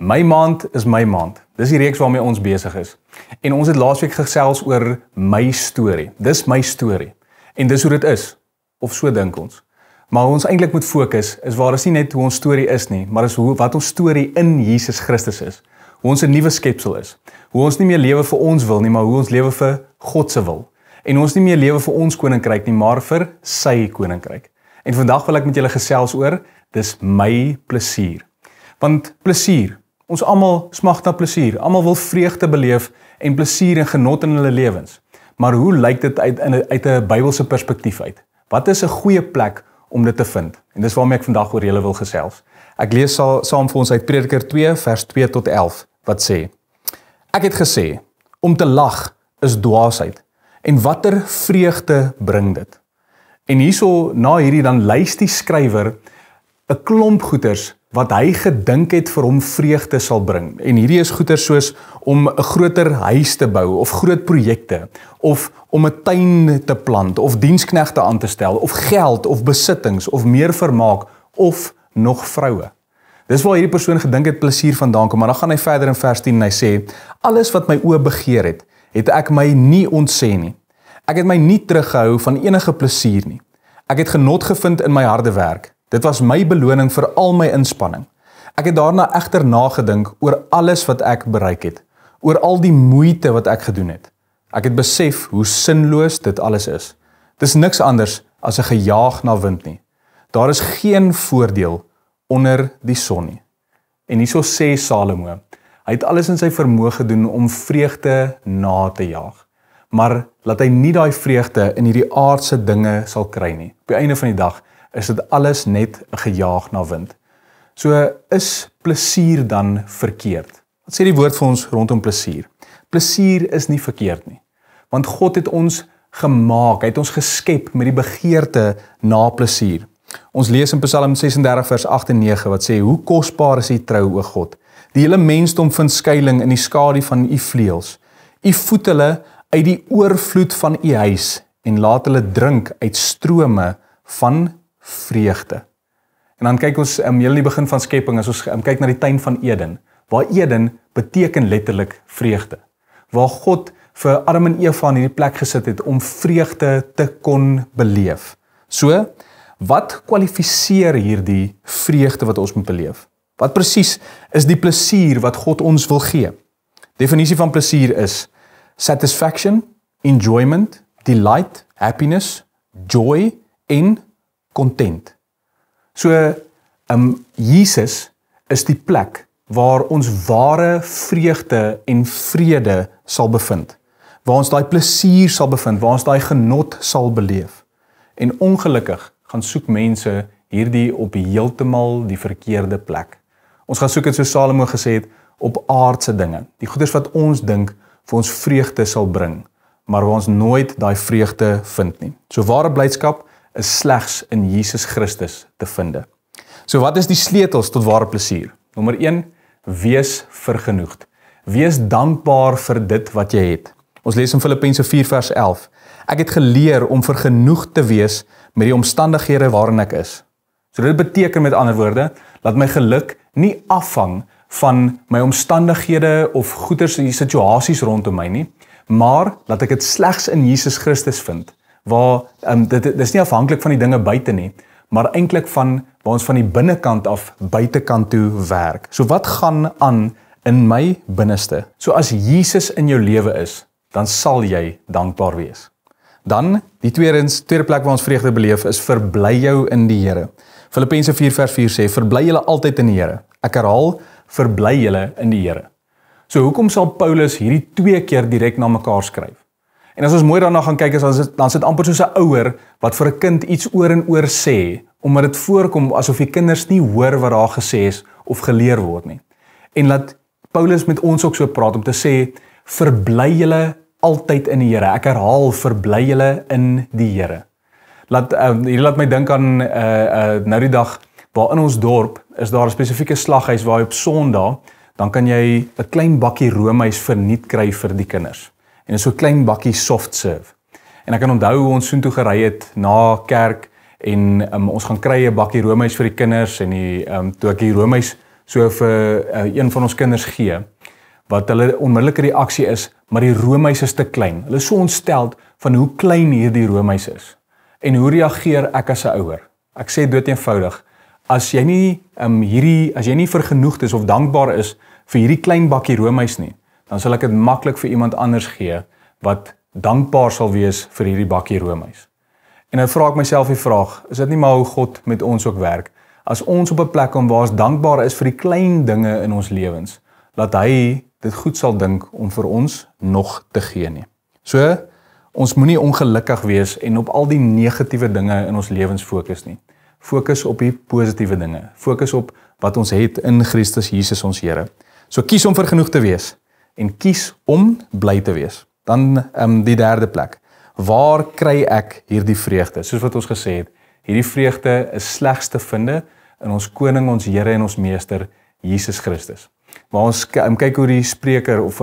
My maand is my maand. Dis die reeks waarmee ons besig is. En ons het laasweek gesels oor my storie. Dis my storie. En dis hoe dit is. Of so dink ons. Maar hoe ons eintlik moet fokus is waar is nie net hoe ons storie is nie, maar is wat ons storie in Jesus Christus is. Hoe ons 'n nuwe skepsel is. Hoe ons nie meer lewe vir ons wil nie, maar hoe ons lewe vir God se wil. En ons nie meer lewe vir ons koninkryk nie, maar vir sy koninkryk. En vandag wil ek met julle gesels oor, dis my plesier. Want plesier, ons almal smag na plesier, almal wil vreugde beleef en plesier en genot in hulle lewens. Maar hoe lyk dit uit 'n Bybelse perspektief uit? Wat is 'n goeie plek om dit te vind? En dis waarmee ek vandag oor julle wil gesels. Ek lees saam vir ons uit Prediker 2 vers 2 tot 11 wat sê: Ek het gesê, om te lag is dwaasheid, en watter vreugde bring dit? En hierso na hierdie dan lys die skrywer 'n klomp goeders wat hy gedink het vir hom vreugde sal bring. En hierdie is goeders soos om 'n groter huis te bou, of groot projekte, of om 'n tuin te plant, of diensknegte aan te stel, of geld, of besittings, of meer vermaak, of nog vroue. Dis waar hierdie persoon gedink het plesier vandaan kom, maar dan gaan hy verder in vers 10 en hy sê: Alles wat my oë begeer het ek my nie ontsê nie. Ek het my nie teruggehou van enige plesier nie. Ek het genot gevind in my harde werk. Dit was my beloning vir al my inspanning. Ek het daarna egter nagedink oor alles wat ek bereik het, oor al die moeite wat ek gedoen het. Ek het besef hoe sinloos dit alles is. Dis niks anders as 'n gejaag na wind nie. Daar is geen voordeel onder die son nie. En hierso sê Salomo, hy het alles in sy vermoë gedoen om vreugde na te jaag. Maar laat hy nie daai vreugde in hierdie aardse dinge sal kry nie. Op die einde van die dag is dit alles net 'n gejaag na wind. So is plesier dan verkeerd? Wat sê die woord vir ons rondom plesier? Plesier is nie verkeerd nie. Want God het ons gemaak, hy het ons geskep met die begeerte na plesier. Ons lees in Psalm 36 vers 8 en 9 wat sê: Hoe kosbaar is u trou, o God. Die hele mensdom vind skuiling in die skadu van u vleuels. U voed hulle uit die oorvloed van u huis en laat hulle drink uit strome van vreugde. En dan kyk ons heel in die begin van skepping, as ons kyk na die tuin van Eden, waar Eden beteken letterlik vreugde. Waar God vir Adam en Eva in hierdie plek gesit het om vreugde te kon beleef. So, wat kwalifiseer hierdie vreugde wat ons moet beleef? Wat presies is die plesier wat God ons wil gee? Definisie van plesier is satisfaction, enjoyment, delight, happiness, joy en content. So, Jesus is die plek waar ons ware vreugde en vrede sal bevind. Waar ons daai plesier sal bevind, waar ons daai genot sal beleef. En ongelukkig gaan soek mense hierdie op heeltemal die verkeerde plek. Ons gaan soek het, soos Salomo gesê het, op aardse dinge. Die goeders wat ons dink vir ons vreugde sal bring, maar waar ons nooit daai vreugde vind nie. So ware blydskap is slegs in Jesus Christus te vind. So wat is die sleutels tot ware plesier? Nommer 1, wees vergenoegd. Wees dankbaar vir dit wat jy het. Ons lees in Filippense 4 vers 11. Ek het geleer om vergenoegd te wees met die omstandighede waarin ek is. So dit beteken met ander woorde, dat my geluk nie afhang van my omstandighede of goeders en situasies rondom my nie, maar dat ek dit slegs in Jesus Christus vind, waar dit is nie afhanklik van die dinge buite nie, maar eintlik van waar ons van die binnekant af buitekant toe werk. So wat gaan aan in my binneste? So as Jesus in jou lewe is, dan sal jy dankbaar wees. Dan, die tweede plek waar ons vreugde beleef is, verbly jou in die Here. Filippense 4 vers 4 sê, verbly julle altyd in die Here. Ek herhaal, verbly julle in die Here. So hoekom sal Paulus hierdie 2 keer direk na mekaar skryf? En as ons mooi daarna gaan kyk, dan is dit amper soos 'n ouer wat vir 'n kind iets oor en oor sê, omdat dit voorkom asof die kinders nie hoor wat daar gesê is of geleer word nie. En laat Paulus met ons ook so praat om te sê, verbly julle altyd in die Here. Ek herhaal, verbly julle in die Here. Hierdie laat my dink aan nou die dag, waar in ons dorp is daar 'n spesifieke slaghuis waar jy op Sondag, dan kan jy 'n klein bakkie roomys verniet kry vir die kinders. En so 'n klein bakkie soft serve. En ek kan onthou hoe ons soontoe gery het na kerk en ons gaan kry 'n bakkie roomys vir die kinders en toe ek die roomys so vir een van ons kinders gee, wat hulle onmiddellike reaksie is, maar die roomys is te klein. Hulle is so ontsteld van hoe klein hierdie roomys is. En hoe reageer ek as 'n ouer? Ek sê dood eenvoudig, as jy nie vergenoegd is of dankbaar is vir hierdie klein bakkie roomys nie, dan sal ek dit maklik vir iemand anders gee wat dankbaar sal wees vir hierdie bakkie roomys. En dan vra ek myself die vraag, is dit nie maar hoe God met ons ook werk? As ons op 'n plek kom waar ons dankbaar is vir die klein dinge in ons lewens, laat hy dit goed sal dink om vir ons nog te gee nie. So, ons moenie ongelukkig wees en op al die negatiewe dinge in ons lewens fokus nie. Fokus op die positiewe dinge. Fokus op wat ons het in Christus Jesus ons Here. So kies om vergenoeg te wees en kies om bly te wees. Dan die derde plek. Waar kry ek hierdie vreugde? Soos wat ons gesê het, hierdie vreugde is slegs te vind in ons koning, ons Here en ons meester Jesus Christus. Maar ons kyk hoe die spreker of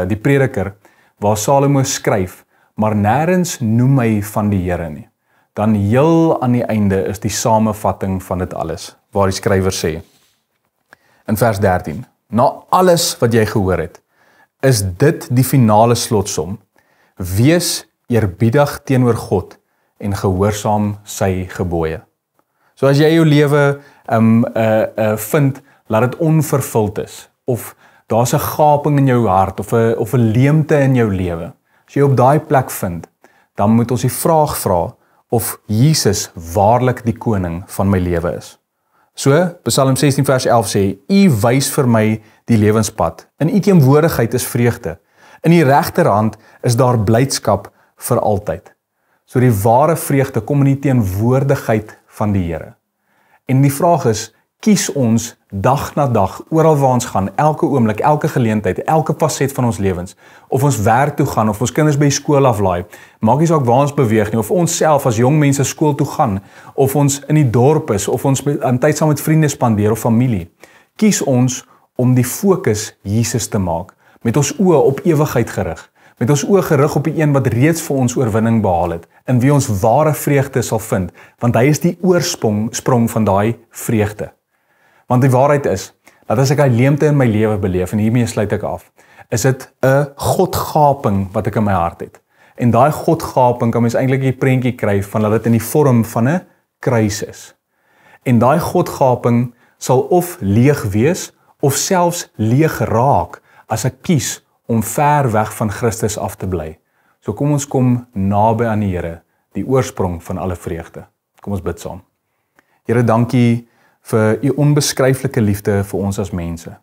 die prediker waar Salomo skryf, maar nêrens noem hy van die Here nie. Dan heel aan die einde is die samevatting van dit alles, waar die skrywer sê, in vers 13, na alles wat jy gehoor het, is dit die finale slotsom, wees eerbiedig teenoor God en gehoorsaam sy gebooie. So as jy jou lewe vind, laat dit onvervuld is, of daar's 'n gaping in jou hart, of 'n leemte in jou lewe. As jy op daai plek vind, dan moet ons die vraag vra of Jesus waarlik die koning van my lewe is. So, Psalm 16 vers 11 sê, U wys vir my die lewenspad. In U teenwoordigheid is vreugde. In die regterhand is daar blydskap vir altyd. So die ware vreugde kom in die teenwoordigheid van die Here. En die vraag is, kies ons dag na dag, oral waar ons gaan, elke oomblik, elke geleentheid, elke faset van ons lewens, of ons werk toe gaan, of ons kinders by skool aflaai, maak nie saak waar ons beweeg nie, of ons self as jong mense skool toe gaan, of ons in die dorp is, of ons tyd saam met vriende spandeer of familie. Kies ons om die fokus Jesus te maak, met ons oë op ewigheid gerig, met ons oë gerig op die een wat reeds vir ons oorwinning behaal het, in wie ons ware vreugde sal vind, want hy is die oorsprong van daai vreugde. Want die waarheid is, dat as ek die leemte in my lewe beleef, en hiermee sluit ek af, is dit 'n Godgaping wat ek in my hart het. En daai Godgaping kan mens eintlik die prentjie kry van dat dit in die vorm van 'n kruis is. En daai Godgaping sal of leeg wees, of selfs leeg raak, as ek kies om ver weg van Christus af te bly. So kom ons kom naby aan die Here, die oorsprong van alle vreugde. Kom ons bid saam. Here, dankie vir U onbeskryflike liefde vir ons as mense.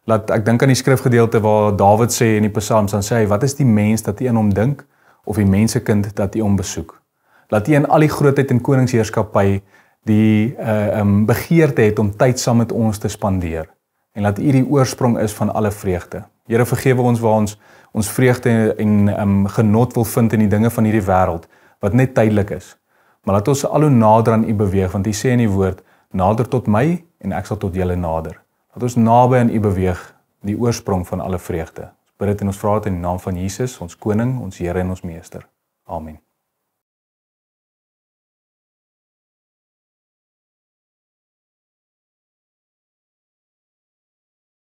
Ek dink aan die skrifgedeelte waar Dawid sê in die Psalms, dan sê hy, wat is die mens dat U aan hom dink, of die mensekind dat U hom besoek? Laat U in al die grootheid en koningsheerskappy die begeerte het om tyd saam met ons te spandeer. En laat U die oorsprong is van alle vreugde. Here, vergewe ons waar ons vreugde en genot wil vind in die dinge van hierdie wêreld, wat net tydelik is. Maar laat ons al hoe nader aan U beweeg, want U sê in die woord, nader tot my en ek sal tot julle nader. Laat ons naby aan U beweeg, die oorsprong van alle vreugde. Ons bid dit en ons vra dit in die naam van Jesus, ons koning, ons Here en ons meester. Amen.